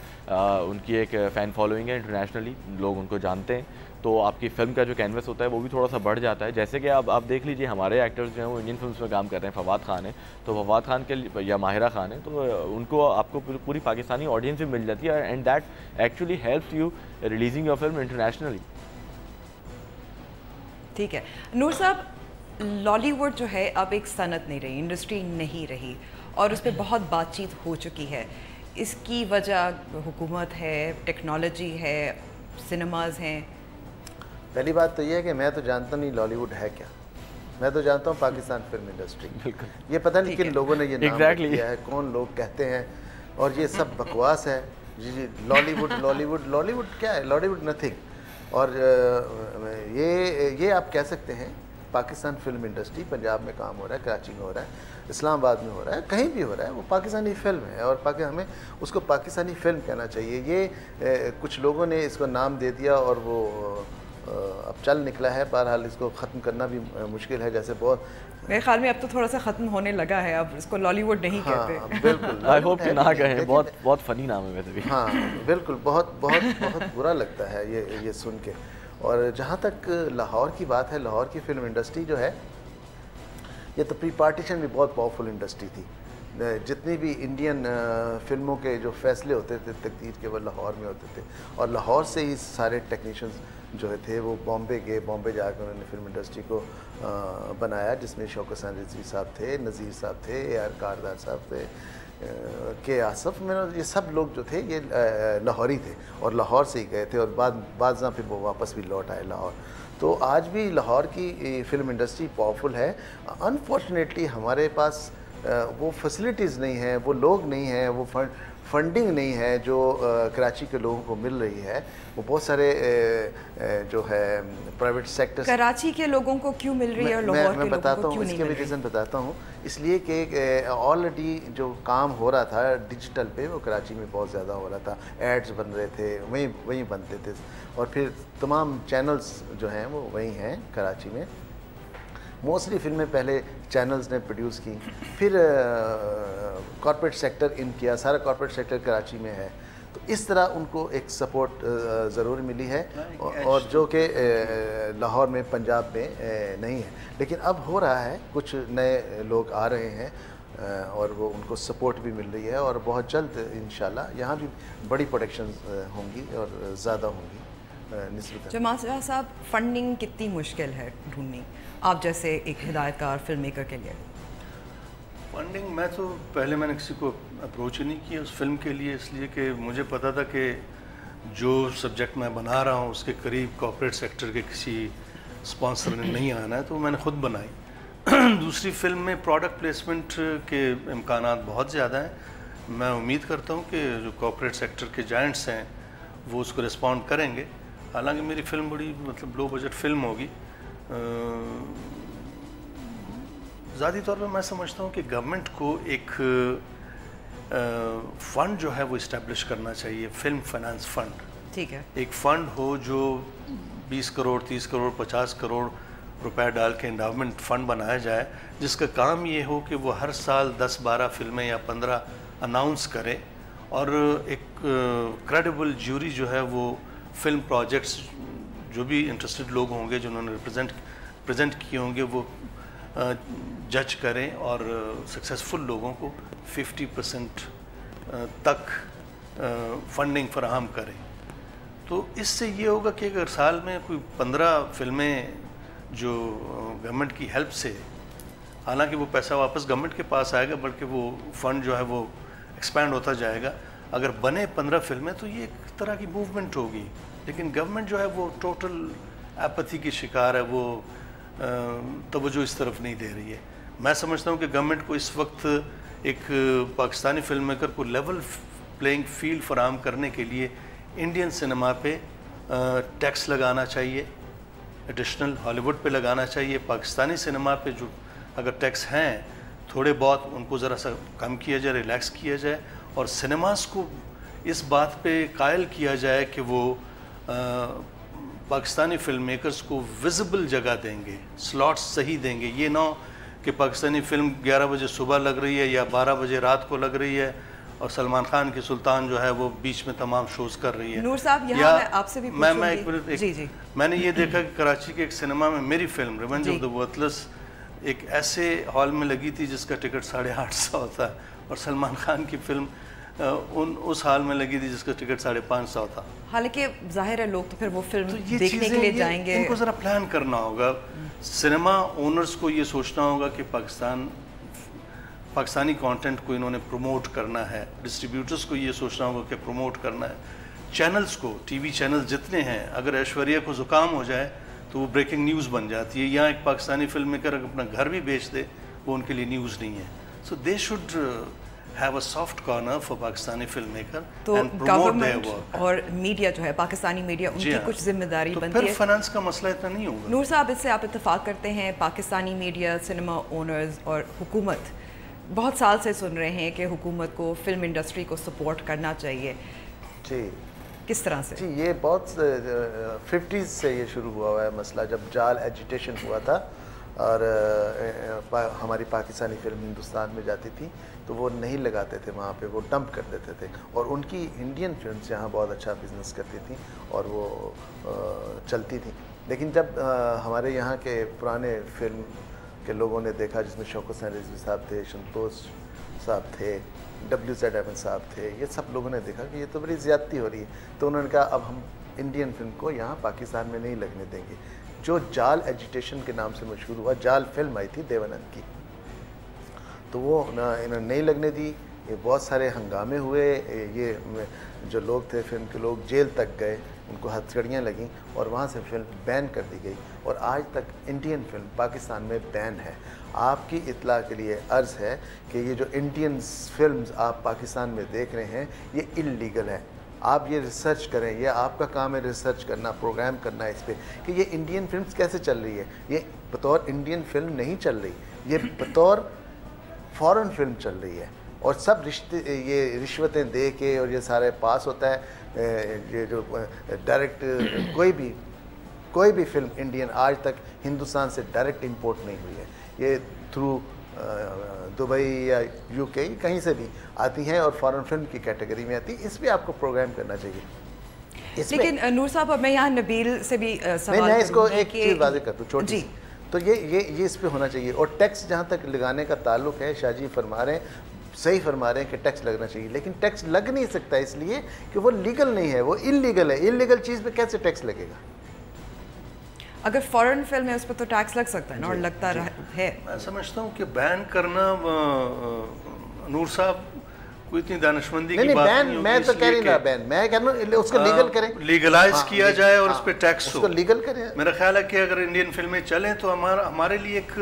उनकी एक फ़ैन फॉलोइंग है इंटरनेशनली, लोग उनको जानते हैं, तो आपकी फ़िल्म का जो कैनवस होता है वो भी थोड़ा सा बढ़ जाता है। जैसे कि आप देख लीजिए हमारे एक्टर्स जो हैं वो इंडियन फिल्म्स में काम कर रहे हैं, फवाद खान है, तो फवाद खान के या माहिरा खान है, तो उनको आपको पूरी पाकिस्तानी ऑडियंस भी मिल जाती है, and that actually helps you releasing your film internationally. ठीक है नूर साहब, लॉलीवुड जो है अब एक सनत नहीं रही, इंडस्ट्री नहीं रही, और उस पर बहुत बातचीत हो चुकी है। इसकी वजह हुकूमत है, टेक्नोलॉजी है, सिनेमाज हैं। पहली बात तो ये है कि मैं तो जानता नहीं लॉलीवुड है क्या, मैं तो जानता हूँ पाकिस्तान फिल्म इंडस्ट्री। ये पता नहीं किन लोगों ने ये नाम दिया है, कौन लोग कहते हैं, और ये सब बकवास है जी। लॉलीवुड लॉलीवुड लॉलीवुड क्या है? लॉलीवुड नथिंग। और ये आप कह सकते हैं पाकिस्तान फिल्म इंडस्ट्री, पंजाब में काम हो रहा है, कराची में हो रहा है, इस्लामाबाद में हो रहा है, कहीं भी हो रहा है, वो पाकिस्तानी फिल्म है, और हमें उसको पाकिस्तानी फिल्म कहना चाहिए। ये कुछ लोगों ने इसको नाम दे दिया और वो अब चल निकला है। बहरहाल इसको ख़त्म करना भी मुश्किल है, जैसे बहुत मेरे ख्याल में अब तो थोड़ा सा ख़त्म होने लगा है, अब इसको लॉलीवुड नहीं कहते। बिल्कुल, आई होप कि ना कहें, बहुत फनी नाम है वैसे भी। हाँ बिल्कुल, बहुत बहुत बहुत बुरा लगता है ये सुन के। और जहाँ तक लाहौर की बात है, लाहौर की फिल्म इंडस्ट्री जो है, ये तो प्री पार्टीशन भी बहुत पावरफुल इंडस्ट्री थी। जितनी भी इंडियन फिल्मों के जो फैसले होते थे तकदीर के, वो लाहौर में होते थे, और लाहौर से ही सारे टेक्नीशियंस जो थे वो बॉम्बे गए, बॉम्बे जाकर उन्होंने फिल्म इंडस्ट्री को बनाया, जिसमें शौकत हसन रिजवी साहब थे, नज़ीर साहब थे, AR कारदार साहब थे, के आसफ में, ये सब लोग जो थे ये लाहौरी थे और लाहौर से ही गए थे, और बाद फिर वो वापस भी लौट आए लाहौर। तो आज भी लाहौर की फिल्म इंडस्ट्री पावरफुल है। अनफॉर्चुनेटली हमारे पास वो फैसिलिटीज़ नहीं है, वो लोग नहीं हैं, वो फंडिंग नहीं है जो कराची के लोगों को मिल रही है। वो बहुत सारे जो है प्राइवेट सेक्टर, कराची के लोगों को क्यों मिल रही है और लाहौर के बताता हूँ, इसके भी रीज़न बताता हूँ। इसलिए कि ऑलरेडी जो काम हो रहा था डिजिटल पे, वो कराची में बहुत ज़्यादा हो रहा था, एड्स बन रहे थे, वहीं बनते थे, और फिर तमाम चैनल्स जो हैं वो वहीं हैं कराची में। मोस्टली फिल्में पहले चैनल्स ने प्रोड्यूस की, फिर कॉर्पोरेट सेक्टर इन किया, सारा कॉर्पोरेट सेक्टर कराची में है, तो इस तरह उनको एक सपोर्ट ज़रूर मिली है, और जो कि लाहौर में, पंजाब में नहीं है। लेकिन अब हो रहा है, कुछ नए लोग आ रहे हैं और वो उनको सपोर्ट भी मिल रही है, और बहुत जल्द इंशाल्लाह यहाँ भी बड़ी प्रोडक्शन होंगी और ज़्यादा होंगी। जमाल साहब, फंडिंग कितनी मुश्किल है ढूंढनी, आप जैसे एक हिदायतकार फिल्म मेकर के लिए? फंडिंग मैंने किसी को अप्रोच ही नहीं किया उस फिल्म के लिए, इसलिए कि मुझे पता था कि जो सब्जेक्ट मैं बना रहा हूँ उसके करीब कॉर्पोरेट सेक्टर के किसी स्पॉन्सर ने नहीं आना है, तो मैंने ख़ुद बनाई। दूसरी फिल्म में प्रोडक्ट प्लेसमेंट के इम्कानात बहुत ज़्यादा हैं। मैं उम्मीद करता हूँ कि जो कॉर्पोरेट सेक्टर के जायंट्स हैं वो उसको रिस्पॉन्ड करेंगे। हालांकि मेरी फिल्म बड़ी लो बजट फिल्म होगी। ज़ाती तौर पर मैं समझता हूँ कि गवर्नमेंट को एक फ़ंड जो है वो इस्टेब्लिश करना चाहिए, फिल्म फाइनेंस फ़ंड। ठीक है, एक फ़ंड हो जो 20 करोड़ 30 करोड़ 50 करोड़ रुपए डाल के एंडावमेंट फ़ंड बनाया जाए, जिसका काम ये हो कि वो हर साल 10-12 फिल्में या 15 अनाउंस करे, और एक क्रेडिबल ज्यूरी जो है वो फिल्म प्रोजेक्ट्स जो भी इंटरेस्टेड लोग होंगे जिन्होंने प्रेजेंट किए होंगे वो जज करें, और सक्सेसफुल लोगों को 50% तक फंडिंग फराहम करें। तो इससे ये होगा कि अगर साल में कोई 15 फिल्में जो गवर्नमेंट की हेल्प से, हालांकि वो पैसा वापस गवर्नमेंट के पास आएगा, बल्कि वो फंड जो है वो एक्सपैंड होता जाएगा। अगर बने 15 फिल्में तो ये एक तरह की मूवमेंट होगी, लेकिन गवर्नमेंट जो है वो टोटल एपैथी की शिकार है, वो तवज्जो इस तरफ नहीं दे रही है। मैं समझता हूँ कि गवर्नमेंट को इस वक्त एक पाकिस्तानी फिल्म मेकर को लेवल प्लेइंग फील्ड फराहम करने के लिए इंडियन सिनेमा पे टैक्स लगाना चाहिए, एडिशनल हॉलीवुड पे लगाना चाहिए। पाकिस्तानी सिनेमा पे जो अगर टैक्स हैं थोड़े बहुत, उनको ज़रा सा कम किया जाए, रिलैक्स किया जाए, और सिनेमास को इस बात पे कायल किया जाए कि वो पाकिस्तानी फिल्म मेकर्स को विजिबल जगह देंगे, स्लॉट्स सही देंगे। ये ना हो कि पाकिस्तानी फिल्म 11 बजे सुबह लग रही है या 12 बजे रात को लग रही है और सलमान खान की सुल्तान जो है वो बीच में तमाम शोज़ कर रही है। नूर साहब, यहाँ मैं आपसे भी मैं एक मिनट, जी जी, मैंने ये देखा कि कराची के एक सिनेमा में मेरी film revenge of the worthless एक ऐसे हॉल में लगी थी जिसका टिकट 850 था, और सलमान खान की फिल्म उस हाल में लगी थी जिसका टिकट 550 था। हालांकि जाहिर है लोग तो फिर वो फिल्म देखने के लिए जाएंगे। इनको ज़रा प्लान करना होगा। सिनेमा ओनर्स को ये सोचना होगा कि पाकिस्तानी कंटेंट को इन्होंने प्रमोट करना है, डिस्ट्रीब्यूटर्स को ये सोचना होगा कि प्रमोट करना है, चैनल्स को, टीवी चैनल जितने हैं, अगर ऐश्वर्या को ज़ुकाम हो जाए तो वो ब्रेकिंग न्यूज़ बन जाती है। यहाँ एक पाकिस्तानी फिल्म मेकर अपना घर भी बेच दे, वो उनके लिए न्यूज़ नहीं है। So they should have a soft corner for Pakistani film maker and promote their work. और मीडिया जो है, पाकिस्तानी मीडिया, उनकी कुछ जिम्मेदारी बनती है। फिर फाइनेंस का मसला इतना नहीं होगा। नूर साहब, इससे आप इत्तेफाक करते हैं पाकिस्तानी मीडिया, सिनेमा ओनर्स और हुकूमत बहुत साल से सुन रहे हैं कि हुकूमत को फिल्म इंडस्ट्री को सपोर्ट करना चाहिए। जी, किस तरह से? जी, ये बहुत 50s से ये शुरू हुआ है मसला, जब जाल एजिटेशन हुआ था और हमारी पाकिस्तानी फिल्म हिंदुस्तान में जाती थी तो वो नहीं लगाते थे वहाँ पे, वो डंप कर देते थे, और उनकी इंडियन फिल्म्स यहाँ बहुत अच्छा बिजनेस करती थी और वो चलती थी। लेकिन जब हमारे यहाँ के पुराने फिल्म के लोगों ने देखा, जिसमें शौकत हुसैन रिजवी साहब थे, संतोष साहब थे, WZ अहमद साहब थे, ये सब लोगों ने देखा कि ये तो बड़ी ज़्यादती हो रही है, तो उन्होंने कहा अब हम इंडियन फिल्म को यहाँ पाकिस्तान में नहीं लगने देंगे। जो जाल एजिटेशन के नाम से मशहूर हुआ, जाल फिल्म आई थी देवानंद की, तो वो इन्होंने नहीं लगने दी। ये बहुत सारे हंगामे हुए, ये जो लोग थे फिल्म के लोग जेल तक गए, उनको हथकड़ियाँ लगीं और वहाँ से फिल्म बैन कर दी गई, और आज तक इंडियन फिल्म पाकिस्तान में बैन है। आपकी इत्तला के लिए अर्ज़ है कि ये जो इंडियन फिल्म्स आप पाकिस्तान में देख रहे हैं ये इल्लीगल है। आप ये रिसर्च करें, ये आपका काम है रिसर्च करना, प्रोग्राम करना इस पर कि ये इंडियन फिल्म्स कैसे चल रही है। ये बतौर इंडियन फिल्म नहीं चल रही, ये बतौर फॉरेन फिल्म चल रही है, और सब ये रिश्वतें दे के और ये सारे पास होता है। ये जो डायरेक्ट कोई भी फिल्म इंडियन आज तक हिंदुस्तान से डायरेक्ट इंपोर्ट नहीं हुई है, ये थ्रू दुबई या UK कहीं से भी आती हैं और फॉरेन फिल्म की कैटेगरी में आती है। इस पर आपको प्रोग्राम करना चाहिए। लेकिन नूर साहब, अब मैं यहाँ नबील से भी सवाल मैं इसको एक चीज़ वाज़ेह कर दूँ छोटी सी, तो ये इस पे होना चाहिए। और टैक्स जहाँ तक लगाने का ताल्लुक है, शाहजी फरमा रहे हैं, सही फरमा रहे हैं कि टैक्स लगना चाहिए, लेकिन टैक्स लग नहीं सकता इसलिए कि वो लीगल नहीं है, वो इल्लीगल है। इल्लीगल चीज़ पे कैसे टैक्स लगेगा? अगर फॉरेन फिल्म है उस पर तो टैक्स लग सकता है ना, और लगता है। मैं समझता हूँ कि बैन करना नूर साहब कोई इतनी दानिशमंदी की बात नहीं होगी। मैं तो कह रही ना बैन, मैं कह रहा हूँ उसको लीगल करें, लीगलाइज किया जाए और उस पर टैक्स हो, उसको लीगल करें। मेरा ख्याल है कि अगर इंडियन फिल्में चलें तो हमारे लिए एक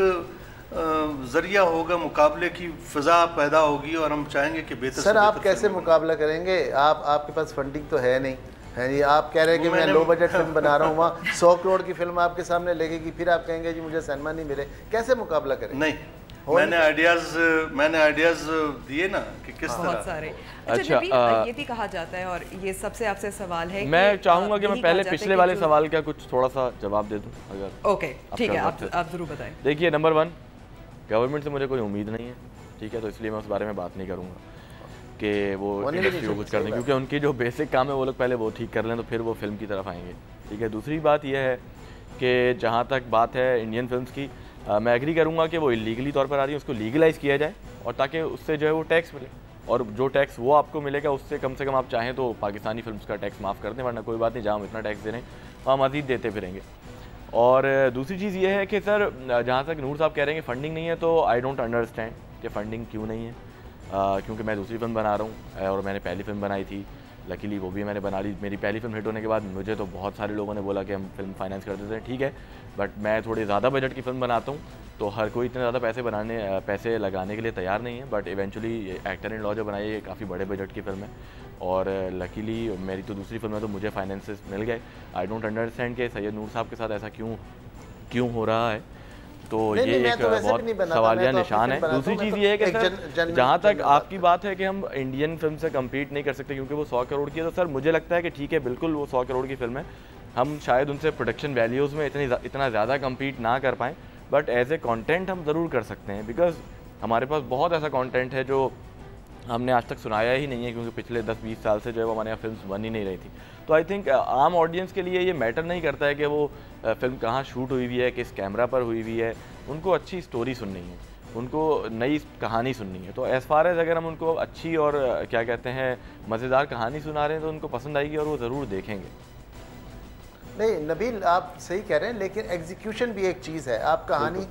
जरिया होगा, मुकाबले की फिजा पैदा होगी, और हम चाहेंगे कि बेहतर। सर, आप कैसे मुकाबला करेंगे? आपके पास फंडिंग तो है नहीं, है जी। आप कह रहे हैं कि मैं लो बजट फिल्म बना रहा हूँ, वहाँ 100 करोड़ की फिल्म आपके सामने लगेगी, फिर आप कहेंगे जी मुझे सिनेमा नहीं मिले। कैसे मुकाबला करें? नहीं, मैंने आइडियाज दिए ना कि किस तरह। बहुत सारे। अच्छा, ये भी कहा जाता है, और ये सबसे आपसे सवाल है, मैं चाहूँगा कि मैं पहले पिछले वाले सवाल का कुछ थोड़ा सा जवाब दे दूँ अगर। ओके, ठीक है, आप जरूर बताएं। देखिए, नंबर 1, गवर्नमेंट से मुझे कोई उम्मीद नहीं है, ठीक है, तो इसलिए मैं उस बारे में बात नहीं करूँगा कि वो इंडस्ट्री को कुछ कर दें, क्योंकि उनकी जो बेसिक काम है वो लोग पहले वो ठीक कर लें, तो फिर वो फिल्म की तरफ आएंगे, ठीक है। दूसरी बात यह है कि जहाँ तक बात है इंडियन फिल्म्स की, मैं एग्री करूँगा कि वो इलीगली तौर पर आ रही है, उसको लीगलाइज़ किया जाए, और ताकि उससे जो है वो टैक्स मिले, और जो टैक्स वो आपको मिलेगा उससे कम से कम आप चाहें तो पाकिस्तानी फिल्म्स का टैक्स माफ़ कर दें, वरना कोई बात नहीं, जहाँ हम इतना टैक्स दे रहे हैं वहाँ मज़ीद देते फिरेंगे। और दूसरी चीज़ ये है कि सर, जहाँ तक नूर साहब कह रहे हैं कि फ़ंडिंग नहीं है, तो आई डोंट अंडरस्टैंड कि फ़ंडिंग क्यों नहीं है, क्योंकि मैं दूसरी फिल्म बना रहा हूँ और मैंने पहली फिल्म बनाई थी, लकीली वो भी मैंने बना ली। मेरी पहली फिल्म हिट होने के बाद मुझे तो बहुत सारे लोगों ने बोला कि हम फिल्म फाइनेंस कर देते हैं, ठीक है, बट मैं थोड़ी ज़्यादा बजट की फिल्म बनाता हूँ, तो हर कोई इतने ज़्यादा पैसे लगाने के लिए तैयार नहीं है। But eventually actor in law जो बनाई है काफ़ी बड़े बजट की फिल्म है, और लकीली मेरी तो दूसरी फिल्म है तो मुझे फाइनेंसेस मिल गए। आई डोंट अंडरस्टैंड कि सैयद नूर साहब के साथ ऐसा क्यों हो रहा है, तो ये एक बहुत सवालिया निशान है। दूसरी चीज़ ये है कि सर जहाँ तक आपकी बात है कि हम इंडियन फिल्म से कम्पीट नहीं कर सकते क्योंकि वो 100 करोड़ की है, तो सर मुझे लगता है कि ठीक है, बिल्कुल वो 100 करोड़ की फिल्म है, हम शायद उनसे प्रोडक्शन वैल्यूज़ में इतना ज़्यादा कम्पीट ना कर पाएँ, बट एज ए कॉन्टेंट हम ज़रूर कर सकते हैं, बिकॉज हमारे पास बहुत ऐसा कॉन्टेंट है जो हमने आज तक सुनाया ही नहीं है, क्योंकि पिछले 10-20 साल से जो है वो हमारे यहाँ फिल्म बन ही नहीं रही थी। तो आई थिंक आम ऑडियंस के लिए ये मैटर नहीं करता है कि वो फिल्म कहाँ शूट हुई हुई है, किस कैमरा पर हुई हुई है, उनको अच्छी स्टोरी सुननी है, उनको नई कहानी सुननी है। तो एज़ फार एज़ अगर हम उनको अच्छी और क्या कहते हैं मज़ेदार कहानी सुना रहे हैं तो उनको पसंद आएगी और वो ज़रूर देखेंगे। नहीं नबील, आप सही कह रहे हैं, लेकिन एग्जीक्यूशन भी एक चीज़ है। आप कहानी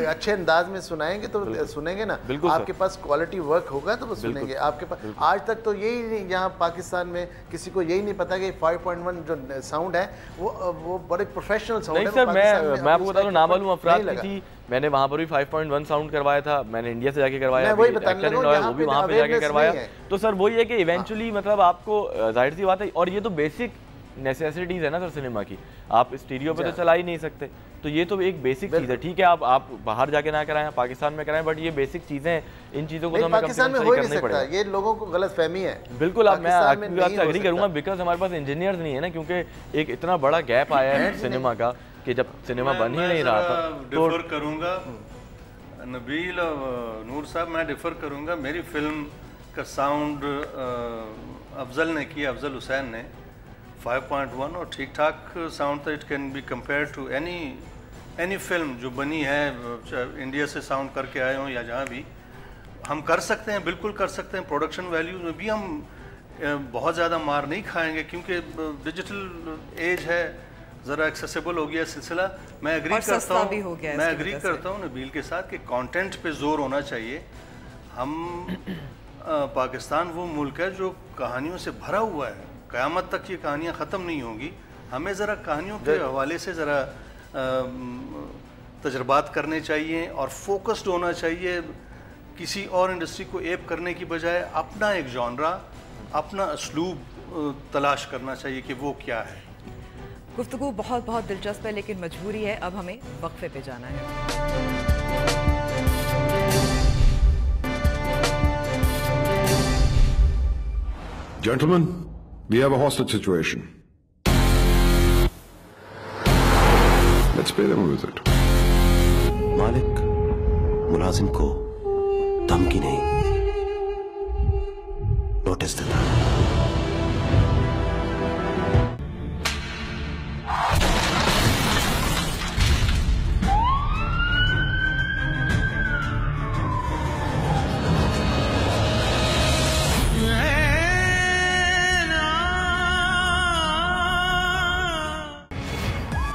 अच्छे अंदाज में सुनाएंगे तो सुनेंगे ना, आपके पास क्वालिटी वर्क होगा तो वो सुनेंगे। आपके पास आज तक तो यही नहीं, यहाँ पाकिस्तान में किसी को यही नहीं पता कि 5.1 जो साउंड है वो बड़े प्रोफेशनल साउंड है। सर मैं आपको बता दूं, नामालूम अफराद की थी, मैंने वहाँ पर भी 5.1 साउंड करवाया था, मैंने इंडिया से जाके करवाया, वो भी वहाँ पे जाके करवाया। तो सर वही है कि इवेंचुअली मतलब आपको जाहिर सी बात है, और ये तो बेसिक नेसेसिटीज़ है ना सर सिनेमा की, आप स्टीरियो पे तो चला ही नहीं सकते, तो ये तो एक बेसिक चीज़ है। ठीक है, आप बाहर जाके ना कराएं, पाकिस्तान में कराएं, बट ये बेसिक चीज़ें हैं, इन चीज़ों को तो हमें पाकिस्तान में हो ही नहीं सकता। ये लोगों को गलतफहमी है। बिल्कुल, अब मैं आपकी बात से एग्री करूँगा, बिकॉज हमारे पास इंजीनियर्स नहीं है ना, क्योंकि एक इतना बड़ा गैप आया है सिनेमा का कि जब सिनेमा बन ही नहीं रहा था। तो डिफर करूँगा नबील नूर साहब, मैं डिफर करूँगा। मेरी फिल्म का साउंड अफजल ने किया, अफजल हुसैन ने 5.1 और ठीक ठाक साउंड था। It can be compare to any film जो बनी है, इंडिया से साउंड करके आए हों या जहाँ भी, हम कर सकते हैं, बिल्कुल कर सकते हैं। प्रोडक्शन वैल्यूज में भी हम बहुत ज़्यादा मार नहीं खाएंगे, क्योंकि डिजिटल एज है, ज़रा एक्सेसिबल हो गया सिलसिला। मैं एग्री करता हूँ नबील के साथ कि कंटेंट पे जोर होना चाहिए। हम पाकिस्तान वो मुल्क है जो कहानियों से भरा हुआ है, क़यामत तक ये कहानियाँ ख़त्म नहीं होंगी। हमें ज़रा कहानियों के हवाले से ज़रा तजर्बात करने चाहिए और फोकस्ड होना चाहिए। किसी और इंडस्ट्री को एप करने की बजाय अपना एक जॉनरा, अपना असलूब तलाश करना चाहिए कि वो क्या है। गुफ्तगू बहुत बहुत दिलचस्प है, लेकिन मजबूरी है, अब हमें वक्फे पे जाना है। Gentlemen, we have a hostage situation. Let's pay them a visit. मालिक मुलाजिम को धमकी नहीं, नोटिस देता।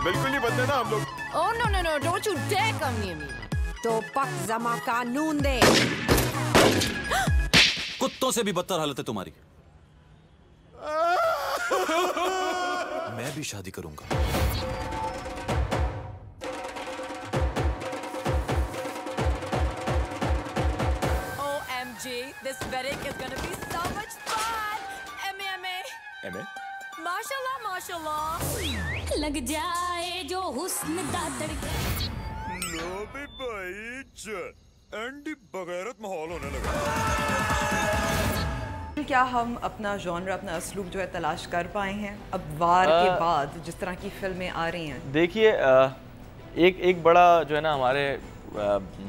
बिल्कुल नहीं बदले ना हम लोग। Oh no no no! Don't you dare come near me. तो पक जमा कानून दे। कुत्तों से भी बदतर हालत है तुम्हारी। मैं भी शादी करूंगा। OMG, this wedding is gonna be so much fun. M.A. माशाल्लाह माशाल्लाह। लग जाए जो हुस्न दा तड़का। लो भी भाई, एंडी बगैरत माहौल होने लगा। क्या हम अपना जॉनर, अपना असलूब जो है तलाश कर पाए हैं अब वार के बाद, जिस तरह की फिल्में आ रही हैं? देखिए, एक बड़ा जो है ना हमारे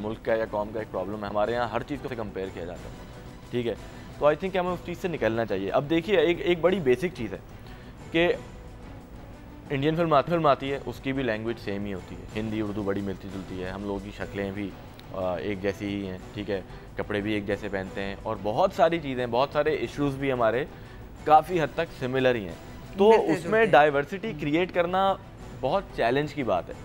मुल्क का या कौम का एक प्रॉब्लम है, हमारे यहाँ हर चीज़ को कंपेयर किया जाता है, ठीक है। तो आई थिंक हमें उस चीज़ से निकलना चाहिए। अब देखिए, एक बड़ी बेसिक चीज़ है कि इंडियन फिल्म आती है, उसकी भी लैंग्वेज सेम ही होती है, हिंदी उर्दू बड़ी मिलती जुलती है, हम लोगों की शक्लें भी एक जैसी ही हैं, ठीक है, कपड़े भी एक जैसे पहनते हैं, और बहुत सारी चीज़ें, बहुत सारे इश्यूज़ भी हमारे काफ़ी हद तक सिमिलर ही हैं। तो उसमें डाइवर्सिटी क्रिएट करना बहुत चैलेंज की बात है।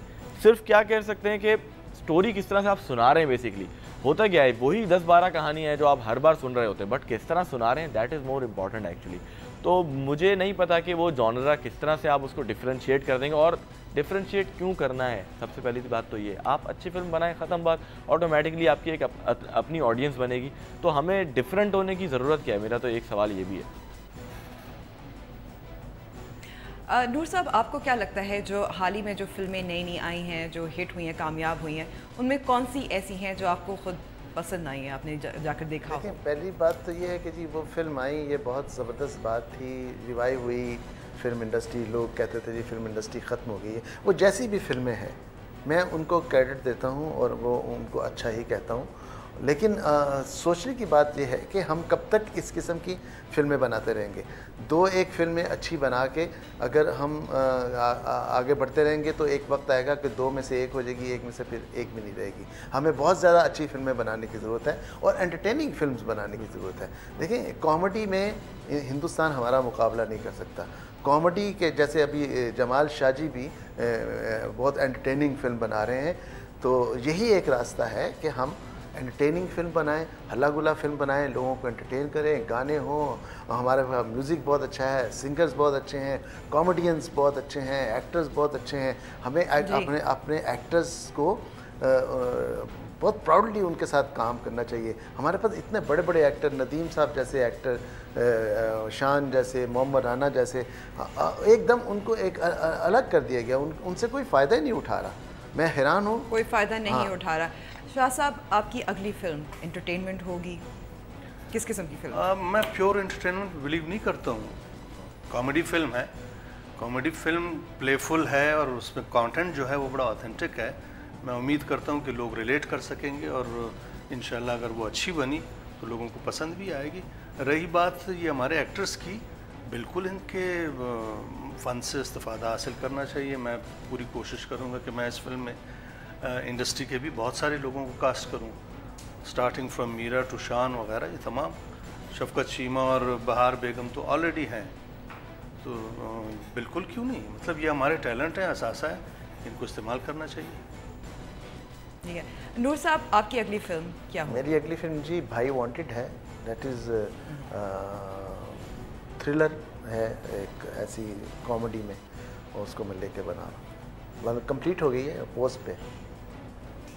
सिर्फ क्या कह सकते हैं कि स्टोरी किस तरह से आप सुना रहे हैं। बेसिकली होता क्या है, वही 10-12 कहानी है जो आप हर बार सुन रहे होते हैं, बट किस तरह सुना रहे हैं, that is more important actually. तो मुझे नहीं पता कि वो जॉनरा किस तरह से आप उसको डिफ्रेंशिएट कर देंगे, और डिफ्रेंशिएट क्यों करना है। सबसे पहली बात तो ये, आप अच्छी फिल्म बनाएं, ख़त्म बात, ऑटोमेटिकली आपकी एक अपनी ऑडियंस बनेगी। तो हमें डिफरेंट होने की ज़रूरत क्या है, मेरा तो एक सवाल ये भी है। नूर साहब, आपको क्या लगता है जो हाल ही में जो फिल्में नई नई आई हैं, जो हिट हुई हैं, कामयाब हुई हैं, उनमें कौन सी ऐसी हैं जो आपको खुद पसंद आई है, आपने जाकर देखा हो? पहली बात तो ये है कि जी वो फिल्म आई, ये बहुत ज़बरदस्त बात थी, रिवाइव हुई फिल्म इंडस्ट्री। लोग कहते थे जी फिल्म इंडस्ट्री ख़त्म हो गई है। वो जैसी भी फिल्में हैं मैं उनको क्रेडिट देता हूँ और वो उनको अच्छा ही कहता हूँ, लेकिन सोचने की बात यह है कि हम कब तक इस किस्म की फिल्में बनाते रहेंगे। दो एक फिल्में अच्छी बना के अगर हम आगे बढ़ते रहेंगे तो एक वक्त आएगा कि दो में से एक हो जाएगी, एक में से फिर एक भी नहीं रहेगी। हमें बहुत ज़्यादा अच्छी फिल्में बनाने की ज़रूरत है और एंटरटेनिंग फिल्म्स बनाने की ज़रूरत है। देखिए, कॉमेडी में हिंदुस्तान हमारा मुकाबला नहीं कर सकता। कॉमेडी के जैसे अभी जमाल शाहजी भी बहुत एंटरटेनिंग फिल्म बना रहे हैं, तो यही एक रास्ता है कि हम एंटरटेनिंग फिल्म बनाएं, हल्ला गुल्ला फिल्म बनाएं, लोगों को एंटरटेन करें, गाने हों, हमारे म्यूज़िक बहुत अच्छा है, सिंगर्स बहुत अच्छे हैं, कॉमेडियंस बहुत अच्छे हैं, एक्टर्स बहुत अच्छे हैं। हमें अपने एक्टर्स को बहुत प्राउडली उनके साथ काम करना चाहिए। हमारे पास इतने बड़े बड़े एक्टर, नदीम साहब जैसे एक्टर, शान जैसे, मोहम्मद राना जैसे, एकदम उनको एक अलग कर दिया गया, उनसे कोई फ़ायदा ही नहीं उठा रहा। मैं हैरान हूँ, कोई फ़ायदा नहीं उठा रहा। शाह साहब, आपकी अगली फिल्म एंटरटेनमेंट होगी, किस किस्म की फिल्म? मैं प्योर एंटरटेनमेंट बिलीव नहीं करता हूँ। कॉमेडी फिल्म है, कॉमेडी फिल्म प्लेफुल है और उसमें कंटेंट जो है वो बड़ा ऑथेंटिक है। मैं उम्मीद करता हूँ कि लोग रिलेट कर सकेंगे और इंशाल्लाह अगर वो अच्छी बनी तो लोगों को पसंद भी आएगी। रही बात ये हमारे एक्टर्स की, बिल्कुल इनके फ़न से इस्तेफ़ादा हासिल करना चाहिए। मैं पूरी कोशिश करूँगा कि मैं इस फिल्म में इंडस्ट्री के भी बहुत सारे लोगों को कास्ट करूँ, स्टार्टिंग फ्रॉम मीरा टू शान वगैरह, ये तमाम, शफकत शीमा और बहार बेगम तो ऑलरेडी हैं, तो बिल्कुल क्यों नहीं, मतलब ये हमारे टैलेंट हैं, असासा है, इनको इस्तेमाल करना चाहिए। ठीक है। नूर साहब, आपकी अगली फिल्म क्या हो? मेरी अगली फिल्म जी भाई वांटेड है। दैट इज़ थ्रिलर है, एक ऐसी कॉमेडी में, और उसको मैं लेके बना रहा हूँ। मतलब कंप्लीट हो गई है, पोस्ट पे।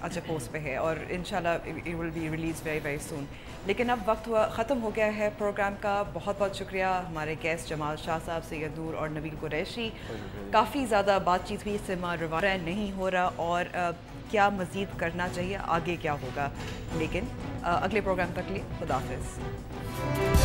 अच्छा, पोस्ट पे है और इंशाल्लाह it will be release very very soon. लेकिन अब वक्त ख़त्म हो गया है प्रोग्राम का। बहुत बहुत शुक्रिया हमारे गेस्ट जमाल शाह साहब, सैयद नूर और नबील कुरैशी। काफ़ी ज़्यादा बातचीत हुई, सिनेमा रवाना नहीं हो रहा और क्या मज़ीद करना चाहिए, आगे क्या होगा। लेकिन अगले प्रोग्राम तक लिए खुदा हाफ़िज़।